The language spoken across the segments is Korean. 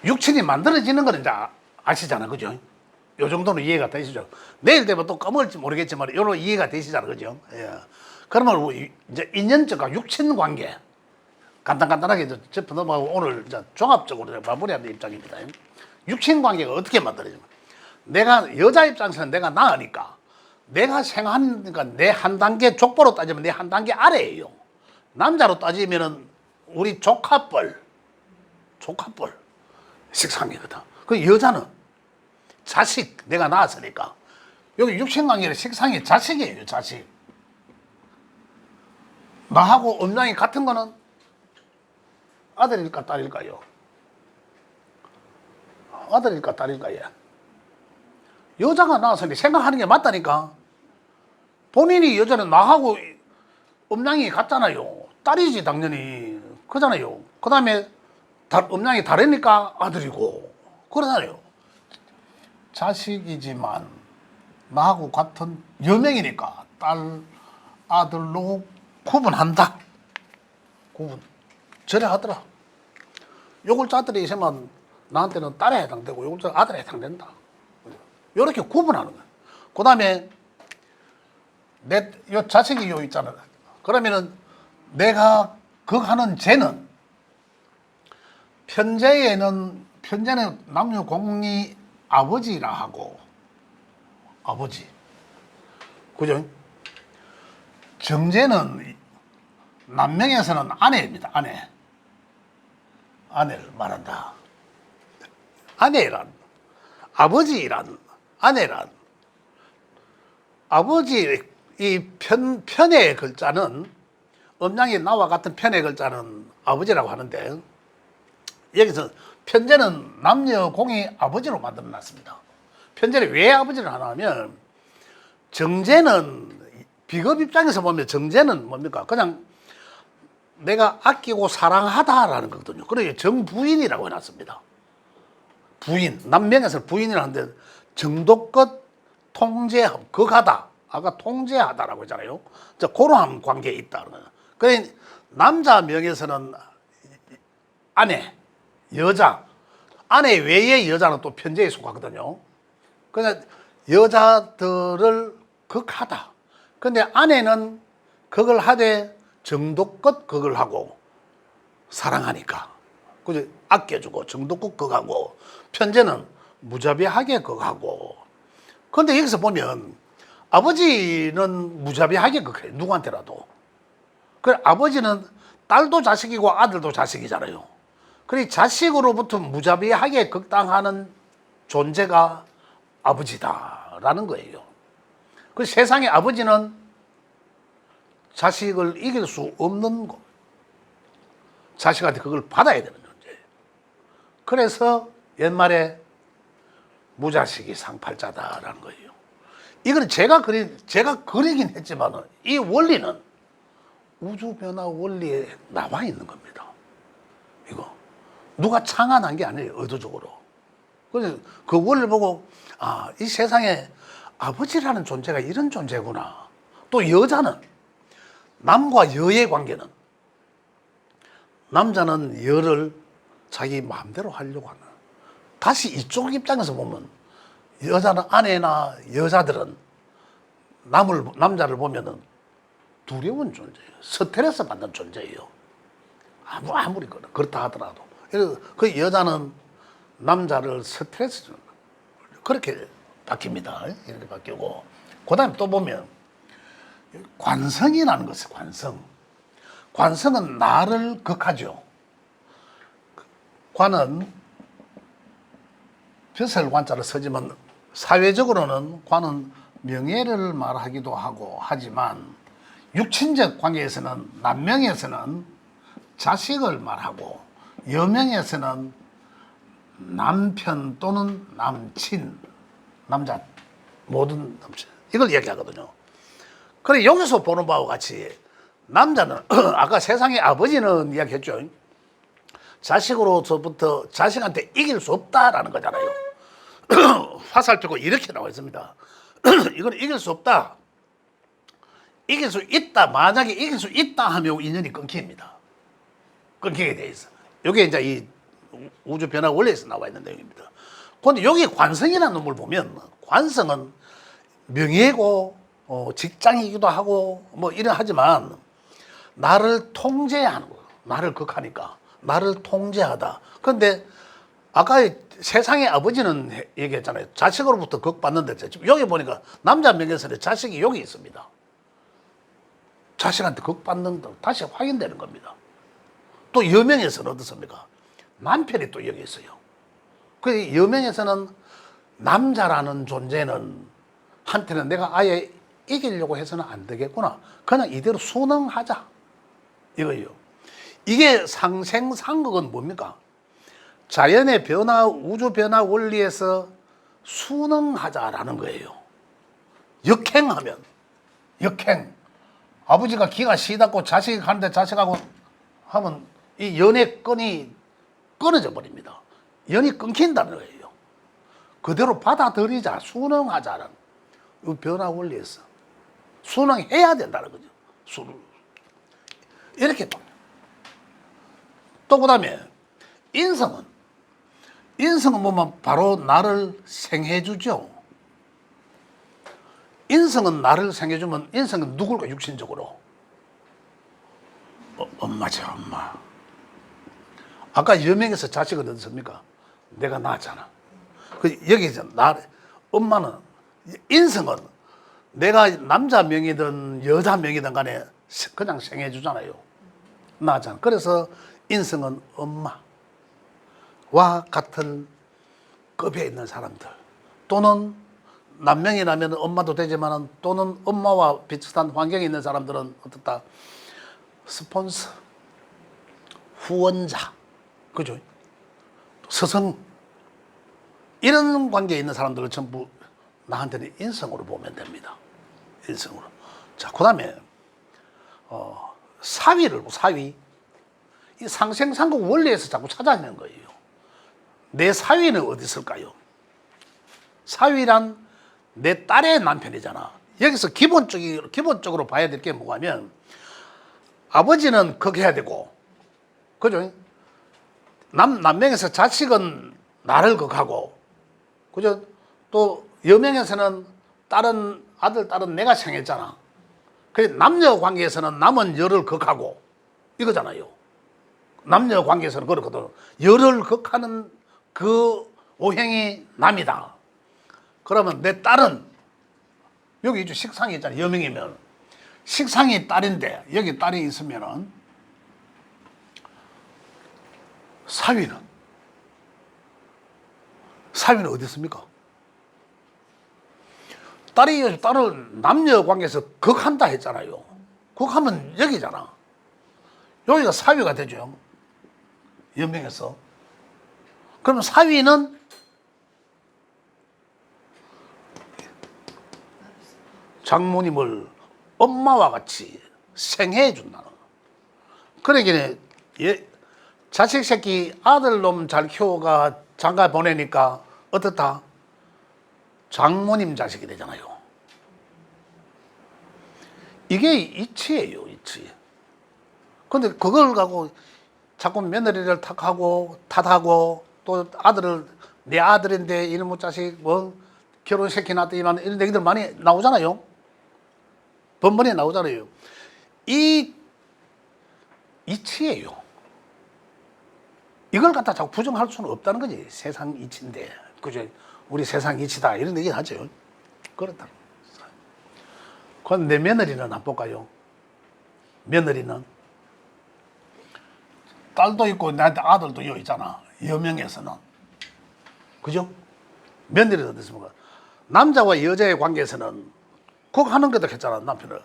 육친이 만들어지는 거는 이제 아시잖아, 그죠? 요 정도는 이해가 되시죠? 내일 되면 또 까먹을지 모르겠지만, 요런 이해가 되시잖아, 그죠? 예. 그러면 이제 인연적과 육친 관계. 간단하게 짚어 넘어가고 오늘 이제 종합적으로 마무리하는 입장입니다. 육친 관계가 어떻게 만들어지냐. 내가, 여자 입장에서는 내가 나으니까, 내가 생각하니까 내 한 단계, 족보로 따지면 내 한 단계 아래예요. 남자로 따지면은 우리 조카뻘, 식상이거든. 그 여자는 자식, 내가 낳았으니까. 여기 육친관계는 식상이 자식이에요, 자식. 나하고 음양이 같은 거는 아들일까, 딸일까요? 아들일까, 딸일까요? 여자가 낳았으니 생각하는 게 맞다니까. 본인이 여자는 나하고 음양이 같잖아요. 딸이지, 당연히. 그잖아요. 그 다음에 음양이 다르니까 아들이고. 그러잖아요. 자식이지만 나하고 같은 여명이니까 딸, 아들로 구분한다. 구분. 저래 하더라. 요글자들이 있으면 나한테는 딸에 해당되고 요글자 아들에 해당된다. 요렇게 구분하는 거야. 그 다음에 요 자식이 요 있잖아. 그러면은 내가 하는 죄는 편제는 남녀 공이 아버지라 하고 아버지. 그죠? 정제는 남명에서는 아내입니다. 아내를 말한다. 아내란, 아버지란, 아내란. 아버지, 이 편의 글자는, 음양이 나와 같은 편의 글자는 아버지라고 하는데, 여기서 편제는 남녀 공이 아버지로 만들어 놨습니다. 편제를 왜 아버지를 하나 하면, 정제는, 비겁 입장에서 보면 정제는 뭡니까? 그냥 내가 아끼고 사랑하다라는 거거든요. 그래서 정부인이라고 해놨습니다. 부인, 남명에서 부인이라는데 정도껏 통제하고 극하다. 아까 통제하다라고 했잖아요. 그러한 관계에 있다. 그래 남자 명에서는 아내, 여자, 아내 외의 여자는 또 편제에 속하거든요. 그래서 여자들을 극하다. 근데 아내는 그걸 하되 정도껏 그걸 하고 사랑하니까 그죠? 아껴주고 정도껏 그거하고 편제는 무자비하게 그거하고. 그런데 여기서 보면 아버지는 무자비하게 그거해 누구한테라도. 그래 아버지는 딸도 자식이고 아들도 자식이잖아요. 그래 자식으로부터 무자비하게 극당하는 존재가 아버지다라는 거예요. 그 세상의 아버지는 자식을 이길 수 없는 거. 자식한테 그걸 받아야 되는 존재예요. 그래서 옛말에 무자식이 상팔자다라는 거예요. 이건 제가 그리긴 했지만 이 원리는 우주변화 원리에 나와 있는 겁니다. 이거 누가 창안한 게 아니에요. 의도적으로. 그래서 그 원리를 보고 이 세상에 아버지라는 존재가 이런 존재구나. 또 여자는 남과 여의 관계는 남자는 여를 자기 마음대로 하려고 하는. 다시 이쪽 입장에서 보면 여자는 아내나 여자들은 남자를 보면은 두려운 존재예요. 스트레스 받는 존재예요. 아무리 그렇다 하더라도. 그래서 그 여자는 남자를 스트레스 주는 그렇게 바뀝니다. 이렇게 바뀌고. 그 다음에 또 보면 관성이라는 것이 관성은 나를 극하죠. 관은 벼슬 관자를 쓰지만 사회적으로는 관은 명예를 말하기도 하고 하지만 육친적 관계에서는 남명에서는 자식을 말하고 여명에서는 남편 또는 남친, 남자 모든 남친 이걸 얘기하거든요. 그래 여기서 보는 바와 같이 남자는 아까 세상의 아버지는 이야기했죠. 자식으로서부터 자식한테 이길 수 없다라는 거잖아요. 화살표가 이렇게 나와 있습니다. 이건 이길 수 없다. 이길 수 있다. 만약에 이길 수 있다 하면 인연이 끊깁니다. 끊기게 돼 있어. 이게 이제 이 우주 변화 원리에서 나와 있는 내용입니다. 그런데 여기 관성이라는 놈을 보면 관성은 명예고 직장이기도 하고 뭐 이래 하지만 나를 통제하는 거, 나를 극하니까 나를 통제하다. 그런데 아까 세상의 아버지는 얘기했잖아요. 자식으로부터 극받는데 지금 여기 보니까 남자 명예설에 자식이 여기 있습니다. 자식한테 극받는다 다시 확인되는 겁니다. 또 여명에서는 어떻습니까? 남편이 또 여기 있어요. 그 여명에서는 남자라는 존재는 한테는 내가 아예 이기려고 해서는 안 되겠구나. 그냥 이대로 순응하자. 이거예요. 이게 상생상극은 뭡니까? 자연의 변화, 우주 변화 원리에서 순응하자라는 거예요. 역행하면, 역행. 아버지가 기가 시닫고 자식이 가는데 자식하고 하면 이 연의 끈이 끊어져 버립니다. 연이 끊긴다는 거예요. 그대로 받아들이자, 순응하자라는 이 변화 원리에서 순응해야 된다는 거죠. 이렇게 또 그다음에 인성은 보면 바로 나를 생해주죠. 인성은 나를 생해주면 인성은 누굴까? 육신적으로 엄마죠. 엄마. 아까 여명에서 자식은 어떻습니까? 내가 낳았잖아. 여기서 엄마는 인성은 내가 남자 명이든 여자 명이든 간에 그냥 생해주잖아요. 낳았잖아. 그래서 인성은 엄마와 같은 급에 있는 사람들 또는 남명이라면 엄마도 되지만 또는 엄마와 비슷한 환경에 있는 사람들은 어떻다? 스폰서, 후원자, 그죠? 스승 이런 관계에 있는 사람들을 전부 나한테는 인성으로 보면 됩니다. 인성으로. 자, 그다음에 사위. 이 상생상극 원리에서 자꾸 찾아내는 거예요. 내 사위는 어디 있을까요? 사위란 내 딸의 남편이잖아. 여기서 기본적으로 봐야 될 게 뭐냐면 아버지는 극해야 되고, 그죠? 남명에서 자식은 나를 극하고, 그죠? 또 여명에서는 아들, 딸은 내가 생했잖아. 그래 남녀 관계에서는 남은 여를 극하고 이거잖아요. 남녀 관계에서는 그렇거든. 여를 극하는 그 오행이 남이다. 그러면 내 딸은 여기 이제 식상이 있잖아요. 여명이면 식상이 딸인데 여기 딸이 있으면은 사위는 어디 있습니까? 딸을 남녀 관계에서 극한다 했잖아요. 극하면 여기잖아. 여기가 사위가 되죠. 연명에서. 그럼 사위는 장모님을 엄마와 같이 생해 준다는. 그러기에 자식 새끼 아들놈 잘 키워가 장가 보내니까 어떻다? 장모님 자식이 되잖아요. 이게 이치예요, 이치. 근데 그걸 갖고 자꾸 며느리를 탓하고 또 아들을 내 아들인데 이놈의 자식 뭐 결혼시켜놨더니만 이런 얘기들 많이 나오잖아요. 번번이 나오잖아요. 이 이치예요. 이걸 갖다 자꾸 부정할 수는 없다는 거지. 세상 이치인데. 그죠? 우리 세상 이치다. 이런 얘기 하죠. 그렇다. 그럼 내 며느리는 안 볼까요? 며느리는 딸도 있고 나한테 아들도 여기 있잖아. 여명에서는. 그죠? 며느리는 어떻습니까? 남자와 여자의 관계에서는 극하는 것도 했잖아, 남편을.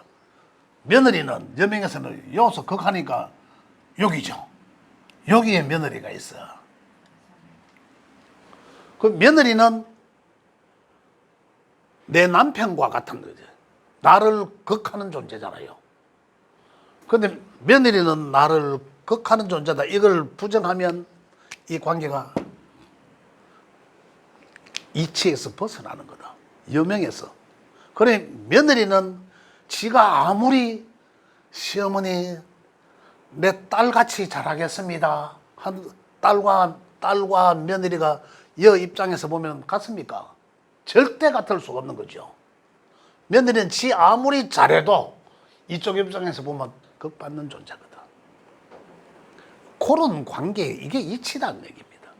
며느리는 여명에서는 여기서 극하니까 여기죠. 여기에 며느리가 있어. 그 며느리는 내 남편과 같은 거죠. 나를 극하는 존재잖아요. 그런데 며느리는 나를 극하는 존재다. 이걸 부정하면 이 관계가 이치에서 벗어나는 거다. 여명에서. 그래 며느리는 지가 아무리 시어머니 내 딸같이 잘하겠습니다. 한 딸과 딸과 며느리가 여 입장에서 보면 같습니까? 절대 같을 수가 없는 거죠. 며느리는 지 아무리 잘해도 이쪽 입장에서 보면 극받는 존재거든. 그런 관계, 이게 이치라는 얘기입니다.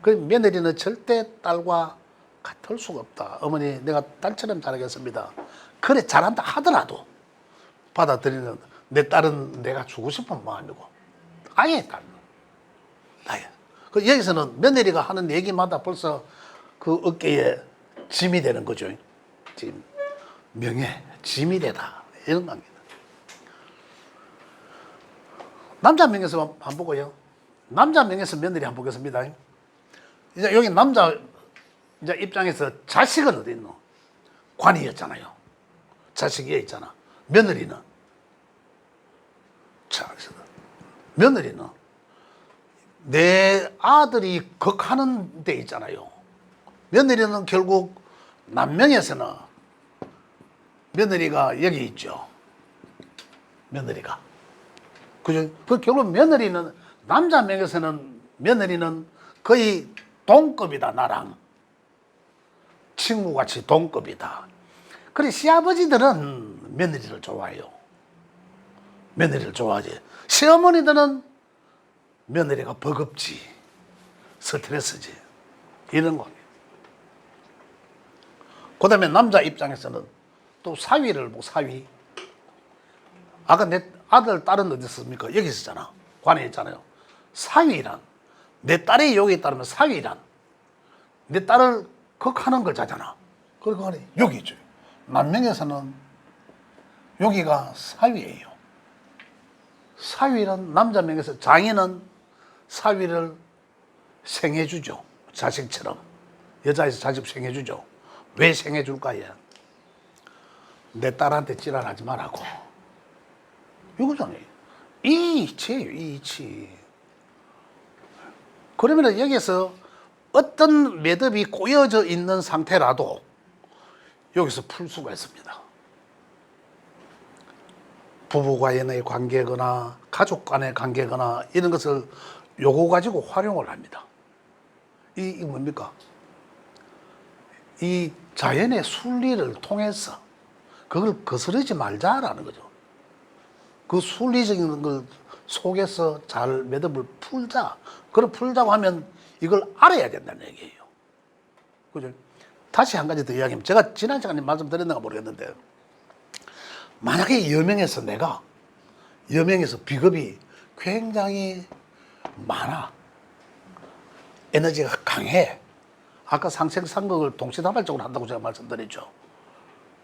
그 며느리는 절대 딸과 같을 수가 없다. 어머니, 내가 딸처럼 잘하겠습니다. 그래, 잘한다 하더라도 받아들이는, 내 딸은 내가 주고 싶은 마음이고, 아예 딸. 아예. 그 여기서는 며느리가 하는 얘기마다 벌써 그 어깨에 짐이 되는 거죠. 짐. 명예, 짐이 되다. 이런 겁니다. 남자 명예에서 한번 보고요. 남자 명예에서 며느리 한번 보겠습니다. 이제 여기 남자 이제 입장에서 자식은 어디 있노? 관이었잖아요. 자식이 여기 있잖아. 며느리는. 자, 며느리는 내 아들이 극하는 데 있잖아요. 며느리는 결국 남명에서는 며느리가 여기 있죠. 며느리가. 그죠? 그 결국 며느리는, 남자 명에서는 며느리는 거의 동급이다, 나랑. 친구같이 동급이다. 그래, 시아버지들은 며느리를 좋아해요. 며느리를 좋아하지. 시어머니들은 며느리가 버겁지, 스트레스지. 이런 거. 그 다음에 남자 입장에서는 또 사위를 보고, 사위. 아까 내 아들, 딸은 어디 있습니까? 여기 있었잖아. 관에 있잖아요. 사위란, 내 딸이 여기 있다면 사위란, 내 딸을 극하는 걸 자잖아. 그리고 여기 있죠. 남명에서는 여기가 사위예요. 사위는 남자 명에서 장인은 사위를 생해주죠. 자식처럼. 여자에서 자식 생해주죠. 왜 생해줄까요? 내 딸한테 찌랄하지 말라고. 이거잖아요. 이 이치예요, 이 이치. 그러면 여기서 어떤 매듭이 꼬여져 있는 상태라도 여기서 풀 수가 있습니다. 부부간의 관계거나 가족 간의 관계거나 이런 것을 요거 가지고 활용을 합니다. 이 뭡니까? 이 자연의 순리를 통해서 그걸 거스르지 말자라는 거죠. 그 순리적인 걸 속에서 잘 매듭을 풀자. 그걸 풀자고 하면 이걸 알아야 된다는 얘기예요. 그죠? 다시 한 가지 더 이야기하면, 제가 지난 시간에 말씀드렸는가 모르겠는데, 만약에 여명에서 내가, 여명에서 비겁이 굉장히 많아. 에너지가 강해. 아까 상생상극을 동시다발적으로 한다고 제가 말씀드렸죠.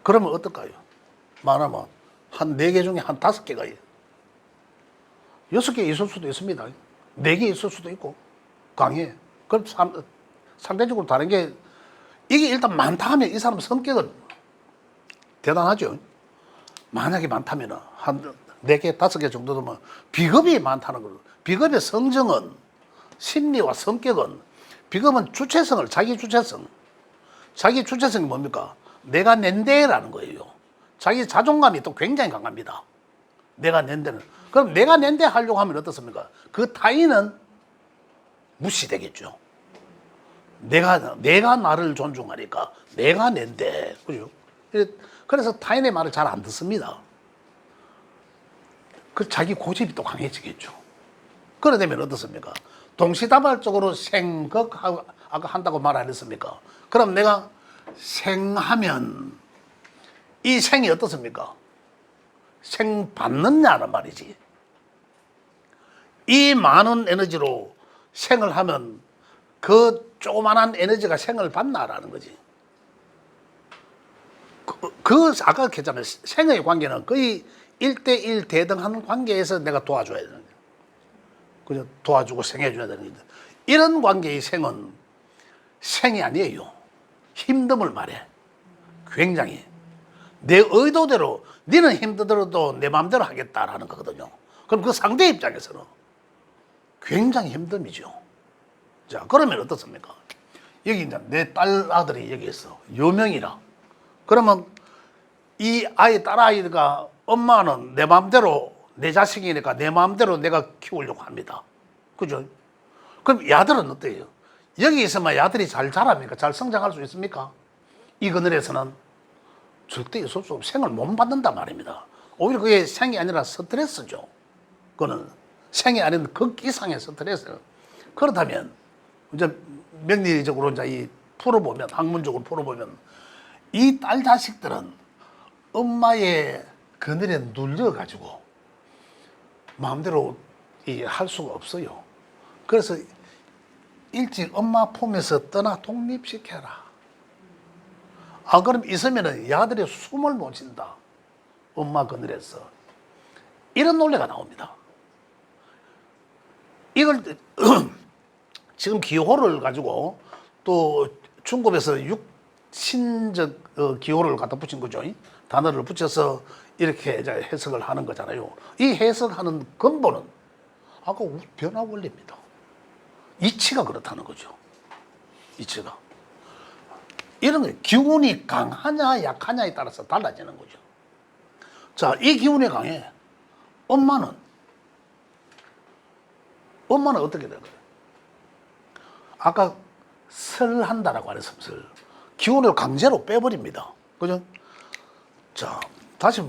그러면 어떨까요? 많으면 한 4개 중에 한 5개가 6개 있을 수도 있습니다. 4개 있을 수도 있고 강해. 그럼 상대적으로 다른 게, 이게 일단 많다 하면 이 사람 성격은 대단하죠. 만약에 많다면 한 4개, 5개 정도 되면 비겁이 많다는 거죠. 비겁의 성정은, 심리와 성격은, 비겁은 주체성을, 자기 주체성이 뭡니까? 내가 낸데라는 거예요. 자기 자존감이 또 굉장히 강합니다. 내가 낸데는. 그럼 내가 낸데 하려고 하면 어떻습니까? 그 타인은 무시되겠죠. 내가 나를 존중하니까 내가 낸데. 그죠? 그래서 타인의 말을 잘 안 듣습니다. 그 자기 고집이 또 강해지겠죠. 그래 되면 어떻습니까? 동시다발적으로 생극하고 아까 한다고 말 안 했습니까? 그럼 내가 생하면 이 생이 어떻습니까? 생 받느냐는 말이지. 이 많은 에너지로 생을 하면 그 조그만한 에너지가 생을 받나라는 거지. 아까 했잖아요. 생의 관계는 거의 1대1 대등한 관계에서 내가 도와줘야 되는 거예요. 그죠? 도와주고 생해줘야 되는 거예요. 이런 관계의 생은 생이 아니에요. 힘듦을 말해. 굉장히. 내 의도대로, 너는 힘들어도 내 마음대로 하겠다라는 거거든요. 그럼 그 상대 입장에서는 굉장히 힘듦이죠. 자, 그러면 어떻습니까? 여기 이제 내 딸 아들이 여기 있어. 여명이라. 그러면 이 아이, 딸 아이가 엄마는 내 마음대로, 내 자식이니까 내 마음대로 내가 키우려고 합니다. 그죠? 그럼 야들은 어때요? 여기 있으면 야들이 잘 자랍니까? 잘 성장할 수 있습니까? 이 그늘에서는 절대 있을 수 없고 생을 못 받는단 말입니다. 오히려 그게 생이 아니라 스트레스죠. 그거는 생이 아닌 극 이상의 스트레스. 그렇다면 이제 명리적으로 이제 이 풀어보면, 학문적으로 풀어보면 이 딸 자식들은 엄마의 그늘에 눌려가지고 마음대로 할 수가 없어요. 그래서 일찍 엄마 품에서 떠나 독립시켜라. 안 그러면 있으면 야들이 숨을 못 쉰다. 엄마 그늘에서. 이런 논리가 나옵니다. 이걸 지금 기호를 가지고 또 중국에서 육신적 기호를 갖다 붙인 거죠. 단어를 붙여서 이렇게 이제 해석을 하는 거잖아요. 이 해석하는 근본은 아까 변화 원리입니다. 이치가 그렇다는 거죠. 이치가. 이런 게 기운이 강하냐 약하냐에 따라서 달라지는 거죠. 자, 이 기운이 강해. 엄마는 어떻게 된 거예요? 아까 설한다라고 하는 설. 기운을 강제로 빼버립니다. 그죠? 자, 다시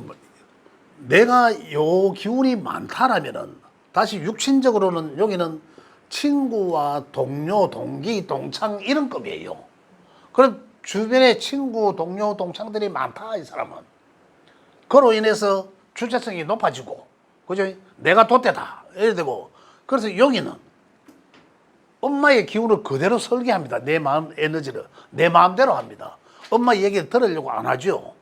내가 요 기운이 많다라면은 다시 육신적으로는 여기는 친구와 동료, 동기, 동창 이런 급이에요. 그럼 주변에 친구, 동료, 동창들이 많다 이 사람은. 그로 인해서 주체성이 높아지고, 그죠? 내가 돛대다 이래 되고. 그래서 여기는 엄마의 기운을 그대로 설계합니다. 내 마음 에너지를 내 마음대로 합니다. 엄마 얘기를 들으려고 안 하죠.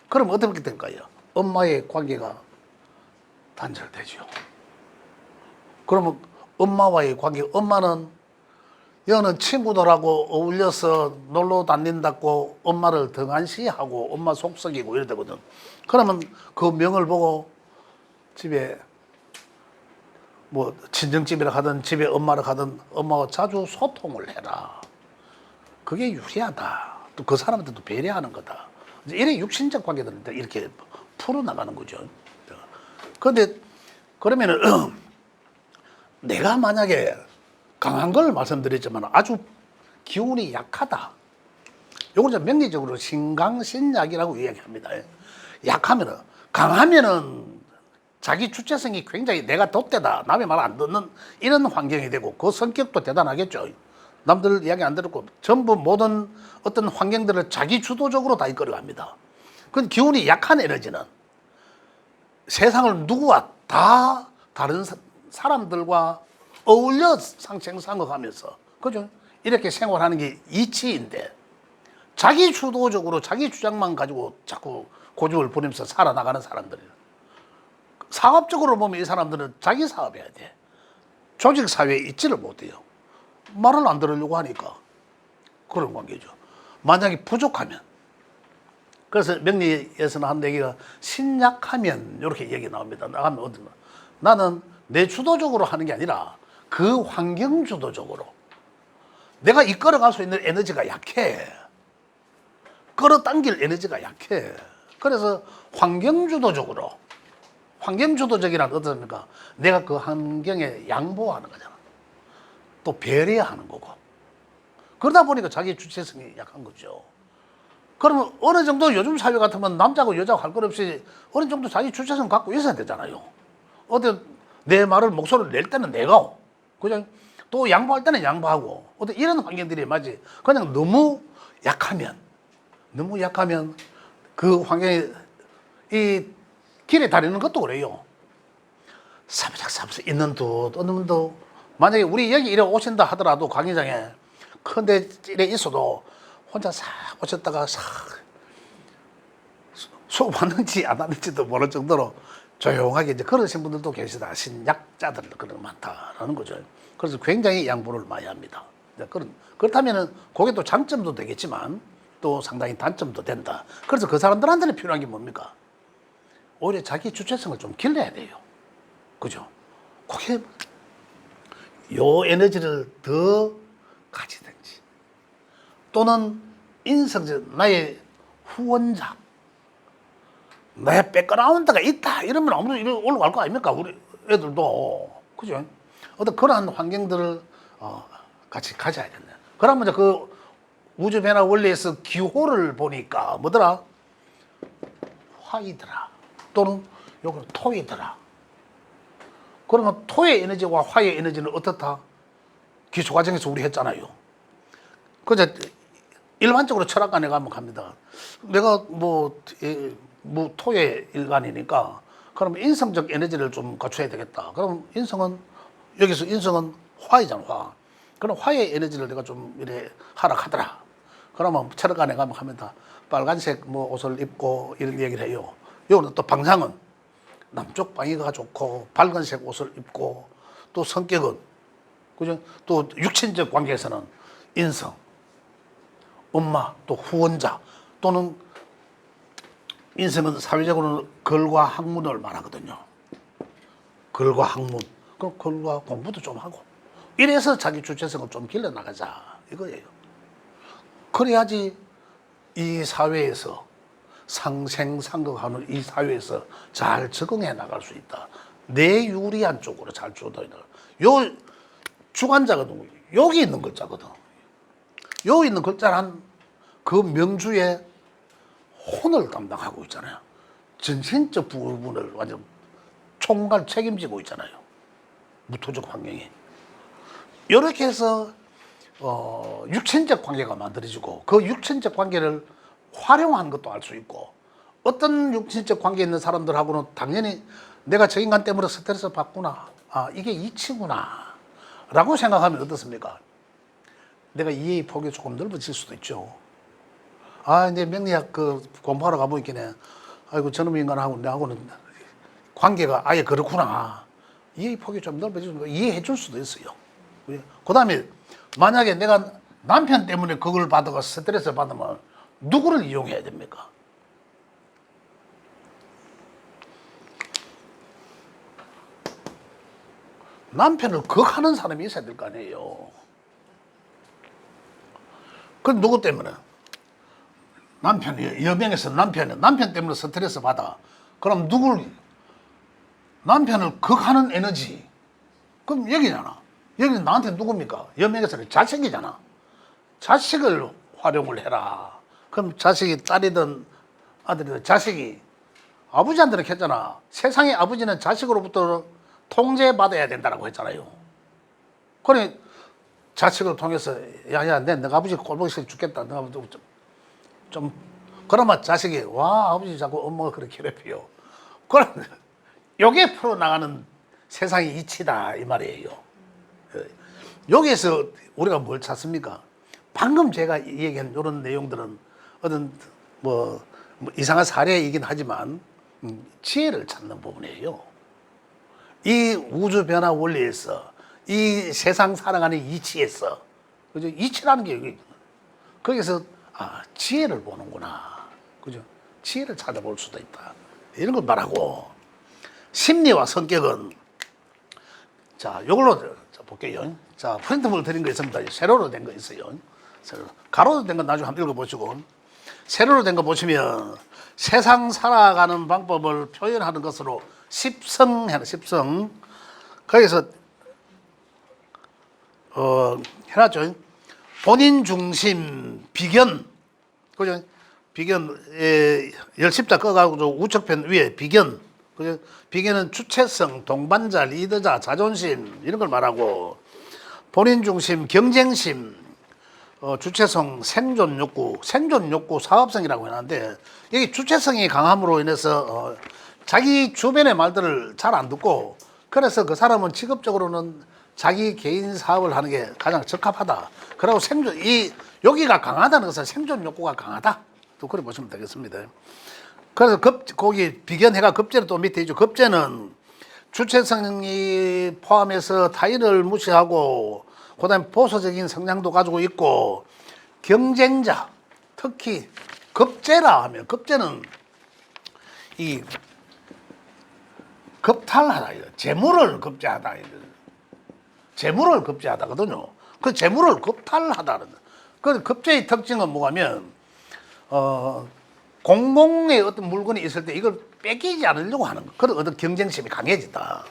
그럼 어떻게 될까요? 엄마의 관계가 단절되죠. 그러면 엄마와의 관계, 엄마는 여는 친구들하고 어울려서 놀러 다닌다고 엄마를 등한시하고 엄마 속썩이고 이래 되거든. 그러면 그 명을 보고 집에 뭐 친정집이라 하든 집에 엄마를 가든 엄마와 자주 소통을 해라. 그게 유리하다. 또 그 사람한테도 배려하는 거다. 이래 육신적 관계들은 이렇게 풀어나가는 거죠. 그런데 그러면은 내가 만약에 강한 걸 말씀드렸지만 아주 기운이 약하다. 요건 좀 명리적으로 신강신약이라고 이야기합니다. 약하면은, 강하면은 자기 주체성이 굉장히 내가 돛대다. 남의 말 안 듣는 이런 환경이 되고 그 성격도 대단하겠죠. 남들 이야기 안 들었고 전부 모든 어떤 환경들을 자기 주도적으로 다 이끌어갑니다. 그 기운이 약한 에너지는 세상을 누구와 다 다른 사람들과 어울려 상생상업하면서 그죠? 이렇게 생활하는 게 이치인데 자기 주도적으로 자기 주장만 가지고 자꾸 고집을 부리면서 살아나가는 사람들이에요. 사업적으로 보면 이 사람들은 자기 사업해야 돼. 조직 사회에 있지를 못해요. 말을 안 들으려고 하니까 그런 관계죠. 만약에 부족하면, 그래서 명리에서는 한 얘기가 신약하면 이렇게 얘기 나옵니다. 나는 내 주도적으로 하는 게 아니라 그 환경 주도적으로. 내가 이끌어갈 수 있는 에너지가 약해. 끌어당길 에너지가 약해. 그래서 환경 주도적으로. 환경 주도적이란 어떻습니까? 내가 그 환경에 양보하는 거잖아. 또 배려하는 거고. 그러다 보니까 자기 주체성이 약한 거죠. 그러면 어느 정도 요즘 사회 같으면 남자고 여자고 할 것 없이 어느 정도 자기 주체성 갖고 있어야 되잖아요. 어떤 내 말을 목소리를 낼 때는 내가, 그냥 또 양보할 때는 양보하고, 어떤 이런 환경들이 맞지. 그냥 너무 약하면 그 환경에 이 길에 다니는 것도 그래요. 사부작사부작 있는 듯 없는 듯. 만약에 우리 여기 이래 오신다 하더라도 강의장에 큰데 이래 있어도 혼자 싹 오셨다가 싹 수업하는지 안 하는지도 모를 정도로 조용하게 이제 그러신 분들도 계시다. 신약자들 그런 많다라는 거죠. 그래서 굉장히 양보를 많이 합니다. 그렇다면은 그게 또 장점도 되겠지만 또 상당히 단점도 된다. 그래서 그 사람들한테는 필요한 게 뭡니까? 오히려 자기 주체성을 좀 길러야 돼요. 그죠? 그게 요 에너지를 더 가지든지 또는 인성적 나의 후원자, 나의 백그라운드가 있다 이러면 아무도 올라갈 거 아닙니까? 우리 애들도. 그죠? 어떤 그러한 환경들을 같이 가져야 된다. 그러면 이제 그 우주 변화 원리에서 기호를 보니까 뭐더라? 화이더라. 또는 요거는 토이더라. 그러면 토의 에너지와 화의 에너지는 어떻다? 기초 과정에서 우리 했잖아요. 그저 일반적으로 철학관에 가면 갑니다. 내가 뭐 토의 일관이니까 그럼 인성적 에너지를 좀 갖춰야 되겠다. 그럼 여기서 인성은 화이잖아, 화. 그럼 화의 에너지를 내가 좀 이래 하락하더라. 그러면 철학관에 가면 합니다. 빨간색 뭐 옷을 입고 이런 얘기를 해요. 여기는 또 방향은 남쪽 방위가 좋고 밝은색 옷을 입고 또 성격은 그죠? 또 육신적 관계에서는 인성, 엄마, 또 후원자 또는 인성은 사회적으로는 글과 학문을 말하거든요. 글과 학문. 그럼 글과 공부도 좀 하고. 이래서 자기 주체성을 좀 길러나가자. 이거예요. 그래야지 이 사회에서 상생상극하는 이 사회에서 잘 적응해 나갈 수 있다. 내 유리한 쪽으로 잘 주어다. 요 주관자거든. 여기 있는 글자거든. 여기 있는 글자란 그 명주의 혼을 담당하고 있잖아요. 전신적 부분을 완전 총괄 책임지고 있잖아요. 무토적 환경이. 이렇게 해서 육신적 관계가 만들어지고 그 육신적 관계를 활용한 것도 알 수 있고 어떤 육신적 관계에 있는 사람들하고는 당연히 내가 저 인간 때문에 스트레스 받구나. 이게 이치구나. 라고 생각하면 어떻습니까? 내가 이해의 폭이 조금 넓어질 수도 있죠. 내 명리학 공부하러 가보니까 아이고 저놈 인간하고 내하고는 관계가 아예 그렇구나. 이해의 폭이 좀 넓어지면 이해해 줄 수도 있어요. 그 다음에 만약에 내가 남편 때문에 그걸 받아가 스트레스 받으면 누구를 이용해야 됩니까? 남편을 극하는 사람이 있어야 될 거 아니에요. 그 누구 때문에? 여명에서 남편 때문에 스트레스 받아. 그럼 남편을 극하는 에너지. 그럼 여기잖아. 여기는 나한테 누굽니까? 여명에서는 자식이잖아. 자식을 활용을 해라. 그럼 자식이 딸이든 아들이든 자식이 아버지한테는 했잖아. 세상의 아버지는 자식으로부터 통제받아야 된다고 했잖아요. 그래 자식을 통해서 야야 내가 아버지 꼴보기 싫어 죽겠다. 내가 좀 그러면 자식이 와 아버지 자꾸 엄마가 그렇게 괴롭혀요. 그럼 요게 풀어나가는 세상의 이치다 이 말이에요. 여기에서 우리가 뭘 찾습니까? 방금 제가 얘기한 이런 내용들은 어떤 뭐 이상한 사례이긴 하지만 지혜를 찾는 부분이에요. 이 우주 변화 원리에서 이 세상 살아가는 이치에서 그죠? 이치라는 게 여기 거기서 지혜를 보는구나. 그죠? 지혜를 찾아볼 수도 있다. 이런 걸 말하고 심리와 성격은 자, 요걸로 볼게요. 자, 프린트물 드린 거 있습니다. 세로로 된 거 있어요. 가로로 된 거 나중에 한번 읽어보시고 세로로 된 거 보시면 세상 살아가는 방법을 표현하는 것으로 십성 거기서 해놨죠. 본인 중심 비견 그죠? 비견 열십자 꺼가지고 우측편 위에 비견 그죠? 비견은 주체성, 동반자, 리더자, 자존심 이런 걸 말하고 본인 중심, 경쟁심, 주체성, 생존 욕구, 사업성이라고 해놨는데 여기 주체성이 강함으로 인해서 자기 주변의 말들을 잘 안 듣고 그래서 그 사람은 직업적으로는 자기 개인 사업을 하는 게 가장 적합하다. 그리고 여기가 강하다는 것은 생존 욕구가 강하다. 또 그래 보시면 되겠습니다. 그래서 거기 비견해가 급제는 또 밑에 있죠. 급제는 주체성이 포함해서 타인을 무시하고 그다음에 보수적인 성향도 가지고 있고 경쟁자 특히 급제라 하면 급제는 이 급탈하다 재물을 급제하다 재물을 급제하다거든요. 그 재물을 급탈하다는 그 급제의 특징은 뭐냐면 공공의 어떤 물건이 있을 때 이걸 뺏기지 않으려고 하는 거. 그런 어떤 경쟁심이 강해진다.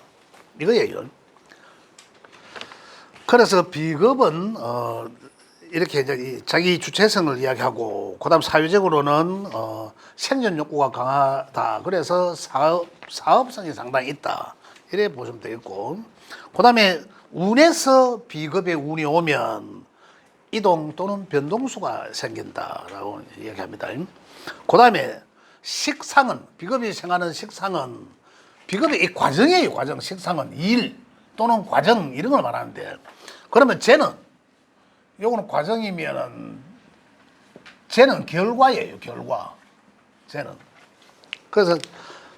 이거예요. 그래서 비겁은 이렇게 이제 자기 주체성을 이야기하고, 그다음 사회적으로는 생존 욕구가 강하다. 그래서 사업성이 상당히 있다. 이래 보시면 되겠고, 그다음에 운에서 비겁의 운이 오면 이동 또는 변동수가 생긴다라고 이야기합니다. 그다음에 식상은, 비겁이 생하는 식상은, 비겁의 이 과정이에요. 과정. 식상은 일 또는 과정 이런 걸 말하는데, 그러면 쟤는, 요거는 과정이면은 쟤는 결과예요. 결과. 쟤는. 그래서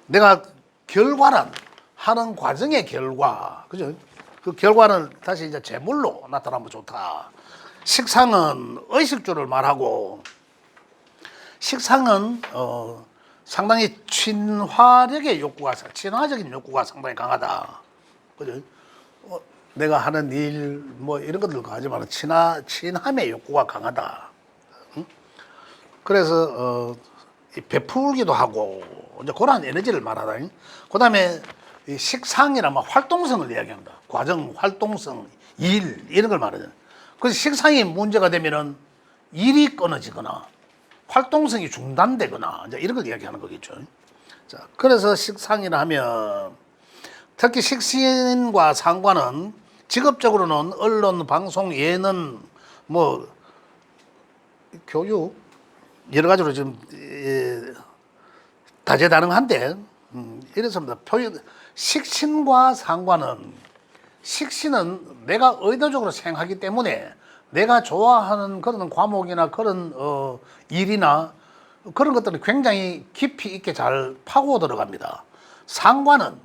내가 결과란 하는 과정의 결과, 그죠? 그 결과는 다시 이제 재물로 나타나면 좋다. 식상은 의식주를 말하고, 식상은 상당히 친화적인 욕구가 상당히 강하다. 그죠? 내가 하는 일 뭐 이런 것들 가지만 친함의 욕구가 강하다. 응? 그래서 베풀기도 하고 이제 그러한 에너지를 말하다. 그다음에 이 식상이라면 활동성을 이야기합니다. 과정, 활동성, 일 이런 걸 말하잖아요. 그래서 식상이 문제가 되면은 일이 끊어지거나 활동성이 중단되거나 이제 이런 걸 이야기하는 거겠죠. 자, 그래서 식상이라 하면 특히 식신과 상관은 직업적으로는 언론, 방송, 예능, 뭐 교육 여러 가지로 지금 다재다능한데 이렇습니다. 식신과 상관은, 식신은 내가 의도적으로 생하기 때문에 내가 좋아하는 그런 과목이나 그런 일이나 그런 것들은 굉장히 깊이 있게 잘 파고 들어갑니다. 상관은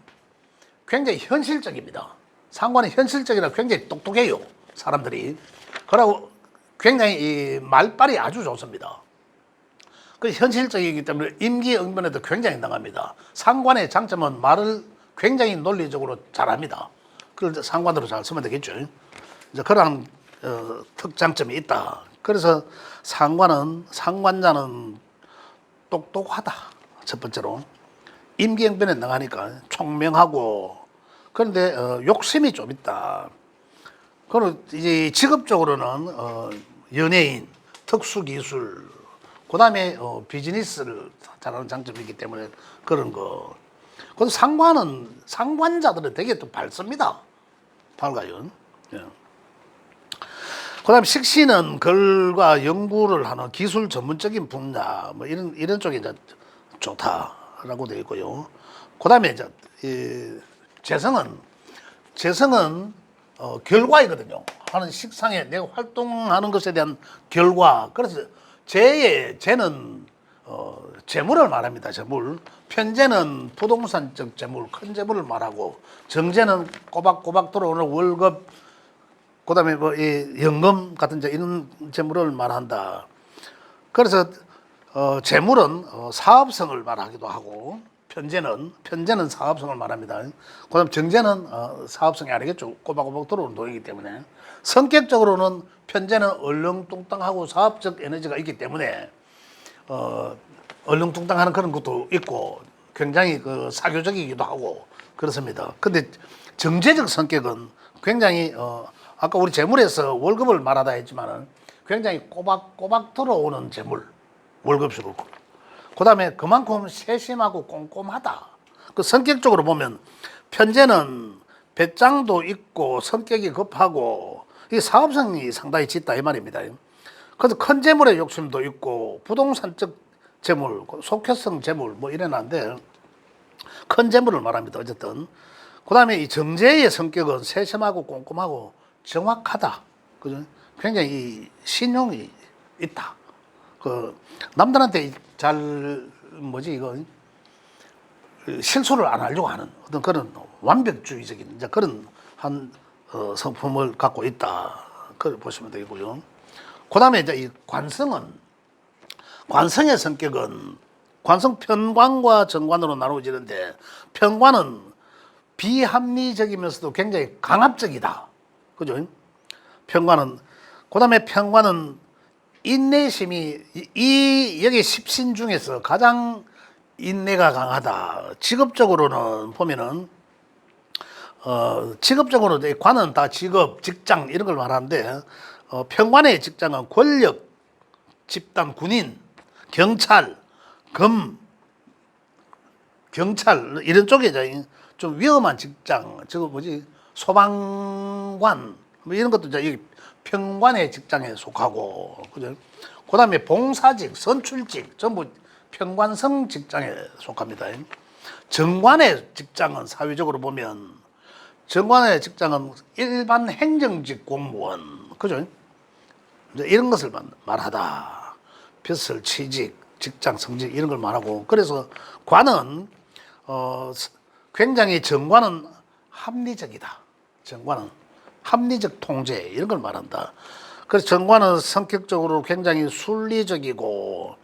굉장히 현실적입니다. 상관은 현실적이라 굉장히 똑똑해요. 사람들이. 그러고 굉장히 이 말빨이 아주 좋습니다. 그 현실적이기 때문에 임기응변에도 굉장히 능합니다. 상관의 장점은 말을 굉장히 논리적으로 잘합니다. 그걸 상관으로 잘 쓰면 되겠죠. 이제 그런 특장점이 있다. 그래서 상관자는 똑똑하다. 첫 번째로 임기응변에 능하니까 총명하고, 그런데 욕심이 좀 있다. 그리고 이제 직업적으로는 연예인, 특수기술, 그다음에 비즈니스를 잘하는 장점이 있기 때문에 그런 거. 그래서 상관자들은 되게 또 밝습니다. 밝아요. 예. 그다음 식신은 글과 연구를 하는 기술 전문적인 분야, 뭐 이런 쪽이 이제 좋다라고 되어 있고요. 그다음에 이제 재성은 결과이거든요. 하는 식상에 내가 활동하는 것에 대한 결과. 그래서 재는 재물을 말합니다. 재물. 편재는 부동산적 재물, 큰 재물을 말하고, 정재는 꼬박꼬박 들어오는 월급, 그다음에 뭐 이 연금 같은 이런 재물을 말한다. 그래서 재물은 사업성을 말하기도 하고, 편재는 사업성을 말합니다. 그다음 정재는 사업성이 아니겠죠. 꼬박꼬박 들어오는 돈이기 때문에. 성격적으로는 편재는 얼렁뚱땅하고 사업적 에너지가 있기 때문에 얼렁뚱땅하는 그런 것도 있고 굉장히 그 사교적이기도 하고 그렇습니다. 근데 정제적 성격은 굉장히 아까 우리 재물에서 월급을 말하다 했지만은 굉장히 꼬박꼬박 들어오는 재물, 월급식으로. 그다음에 그만큼 세심하고 꼼꼼하다. 그 성격적으로 보면 편재는 배짱도 있고 성격이 급하고 이 사업성이 상당히 짙다 이 말입니다. 그래서 큰 재물의 욕심도 있고 부동산적 재물, 속효성 재물 뭐 이래놨는데 큰 재물을 말합니다. 어쨌든 그다음에 이 정제의 성격은 세심하고 꼼꼼하고 정확하다. 그죠? 굉장히 이 신용이 있다. 그 남들한테 잘 이거 실수를 안 하려고 하는 어떤 그런 완벽주의적인 이제 그런 한 성품을 갖고 있다. 그걸 보시면 되고요. 그다음에 이제 이 관성의 성격은 관성 편관과 정관으로 나누어지는데, 편관은 비합리적이면서도 굉장히 강압적이다. 그죠? 그다음에 편관은 인내심이 여기 십신 중에서 가장 인내가 강하다. 직업적으로는 보면은 직업적으로 관은 다 직업, 직장 이런 걸 말하는데 평관의 직장은 권력, 집단, 군인, 경찰, 경찰 이런 쪽에 좀 위험한 직장, 저거 뭐지 소방관 뭐 이런 것도 이제 여기 평관의 직장에 속하고 그죠? 그다음에 봉사직, 선출직 전부 평관성 직장에 속합니다. 정관의 직장은 사회적으로 보면 정관의 직장은 일반 행정직 공무원 그죠? 이제 이런 것을 말하다. 벼슬, 취직, 직장 성직 이런 걸 말하고 그래서 관은 굉장히 정관은 합리적이다. 정관은 합리적 통제 이런 걸 말한다. 그래서 정관은 성격적으로 굉장히 순리적이고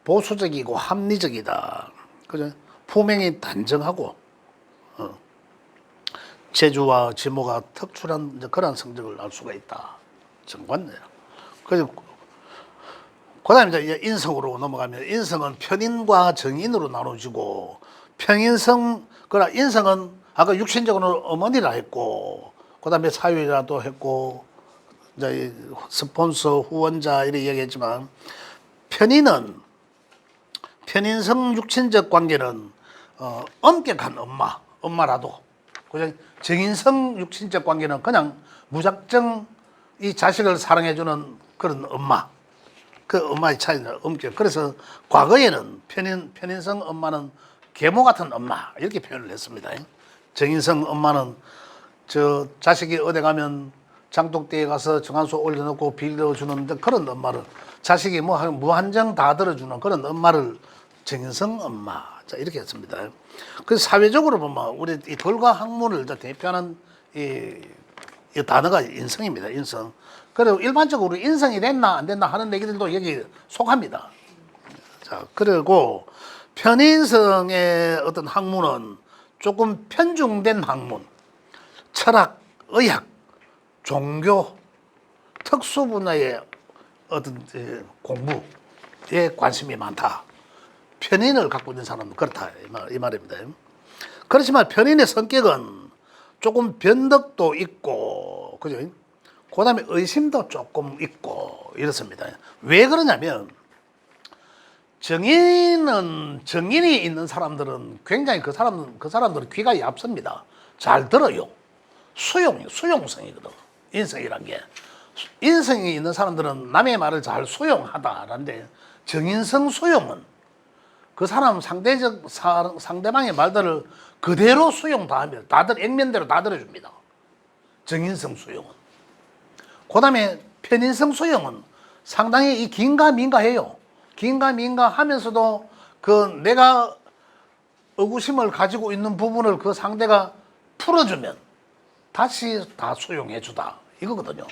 보수적이고 합리적이다. 그죠? 품행이 단정하고 재주와 지모가 특출한 그런 성적을 알 수가 있다. 정관이에요. 그래서 그다음에 이제 인성으로 넘어가면 인성은 편인과 정인으로 나눠지고 평인성 그러나 인성은 아까 육신적으로 어머니라 했고 그다음에 사위라도 했고 이제 스폰서 후원자 이렇게 얘기했지만 편인성 육신적 관계는 엄격한 엄마라도 그냥 정인성 육신적 관계는 그냥 무작정 이 자식을 사랑해주는 그런 엄마. 그 엄마의 차이는 엄격. 그래서 과거에는 편인성 엄마는 계모 같은 엄마 이렇게 표현을 했습니다. 정인성 엄마는 저 자식이 어디 가면 장독대에 가서 정한수 올려놓고 빌려주는 그런 엄마를 자식이 뭐 무한정 다 들어주는 그런 엄마를 정인성 엄마 자 이렇게 했습니다. 그래서 사회적으로 보면 우리 이 돌과 학문을 대표하는 이 단어가 인성입니다. 인성. 그리고 일반적으로 인성이 됐나 안 됐나 하는 얘기들도 여기 속합니다. 자 그리고 편인성의 어떤 학문은 조금 편중된 학문, 철학, 의학, 종교, 특수 분야의 어떤 공부에 관심이 많다. 편인을 갖고 있는 사람은 그렇다 이 말입니다. 그렇지만 편인의 성격은 조금 변덕도 있고, 그죠? 그 다음에 의심도 조금 있고, 이렇습니다. 왜 그러냐면, 정인이 있는 사람들은 굉장히 그 사람들은 귀가 얇습니다. 잘 들어요. 수용성이거든. 인성이란 게. 인성이 있는 사람들은 남의 말을 잘 수용하다라는데, 정인성 수용은 그 사람 상대방의 말들을 그대로 수용 다 하면 액면대로 다 들어줍니다. 정인성 수용은. 그 다음에 편인성 수용은 상당히 긴가민가해요. 긴가민가 하면서도 그 내가 의구심을 가지고 있는 부분을 그 상대가 풀어주면 다시 다 수용해 주다. 이거거든요.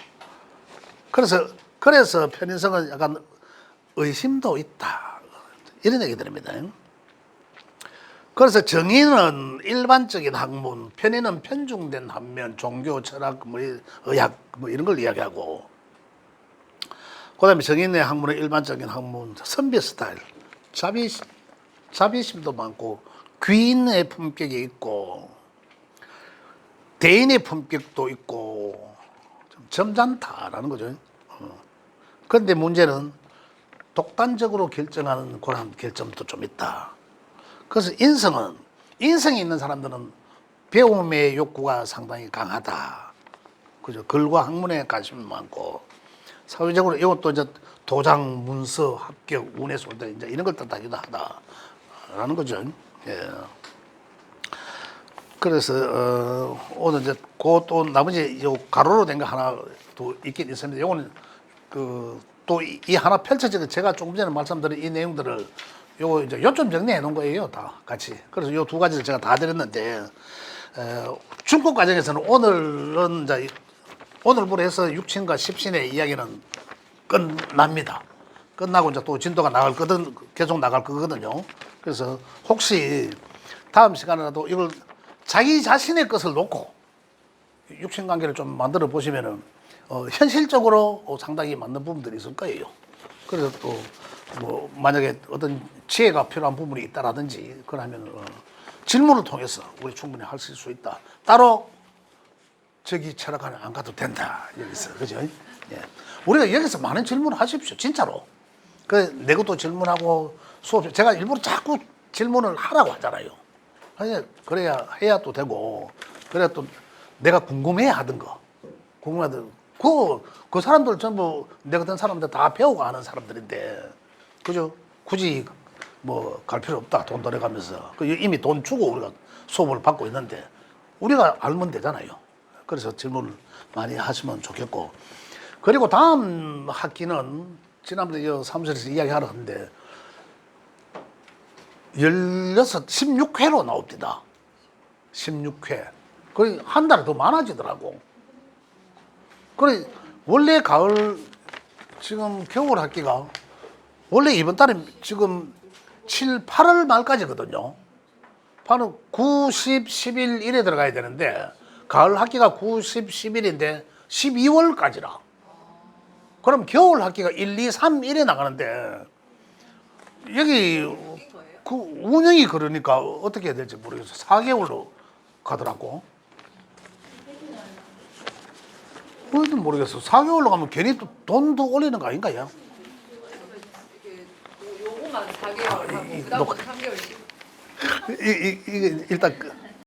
그래서 편인성은 약간 의심도 있다. 이런 얘기 드립니다. 그래서 정의는 일반적인 학문, 편의는 편중된 학문, 종교, 철학, 의학 이런 걸 이야기하고 그다음에 정인의 학문은 일반적인 학문, 선비 스타일, 자비심도 많고 귀인의 품격이 있고 대인의 품격도 있고 좀 점잖다라는 거죠. 그런데 문제는 독단적으로 결정하는 그런 결점도 좀 있다. 그래서 인성이 있는 사람들은 배움의 욕구가 상당히 강하다. 그죠? 글과 학문에 관심이 많고, 사회적으로 이것도 이제 도장, 문서, 합격, 운의 솔대, 이제 이런 걸 뜻하기도 하다라는 거죠. 예. 그래서, 오늘 이제 또 나머지 요 가로로 된 거 하나 또 있긴 있습니다. 요거는 또 이 하나 펼쳐지고 제가 조금 전에 말씀드린 이 내용들을 요거 이제 요점 정리해 놓은 거예요, 다 같이. 그래서 요 두 가지를 제가 다 드렸는데, 중급 과정에서는 오늘은 이제 오늘부로 해서 육신과 십신의 이야기는 끝납니다. 끝나고 이제 또 진도가 계속 나갈 거거든요. 그래서 혹시 다음 시간에라도 이걸 자기 자신의 것을 놓고 육신 관계를 좀 만들어 보시면은 현실적으로 상당히 맞는 부분들이 있을 거예요. 그래서 또 뭐 만약에 어떤 지혜가 필요한 부분이 있다라든지 그러면 질문을 통해서 우리 충분히 할 수 있다. 따로 저기 철학관에 안 가도 된다. 여기서. 그죠? 예. 우리가 여기서 많은 질문을 하십시오. 진짜로. 그, 내것도 질문하고 수업, 제가 일부러 자꾸 질문을 하라고 하잖아요. 아니, 그래야 해야 또 되고, 그래야 또 내가 궁금해 하던 거. 궁금하던 그 사람들 전부 내 같은 사람들 다 배우고 아는 사람들인데, 그죠? 굳이 뭐 갈 필요 없다. 돈 들여가면서. 이미 돈 주고 우리가 수업을 받고 있는데, 우리가 알면 되잖아요. 그래서 질문을 많이 하시면 좋겠고. 그리고 다음 학기는 지난번에 사무실에서 이야기하러 갔는데 16회로 나옵니다. 16회. 거의 한 달에 더 많아지더라고. 그래 원래 가을 지금 겨울 학기가 원래 이번 달에 지금 7, 8월 말까지거든요. 8월 9, 10, 11 이래 들어가야 되는데 가을 학기가 9, 10, 11인데 12월까지라. 그럼 겨울 학기가 1, 2, 3 이래 나가는데 여기 그 운영이 그러니까 어떻게 해야 될지 모르겠어요. 4개월로 가더라고. 뭐든 모르겠어. 4개월로 가면 괜히 또 돈도 올리는 거 아닌가요? 요거만 4개월 하고 그다음부터 3개월씩. 이게 일단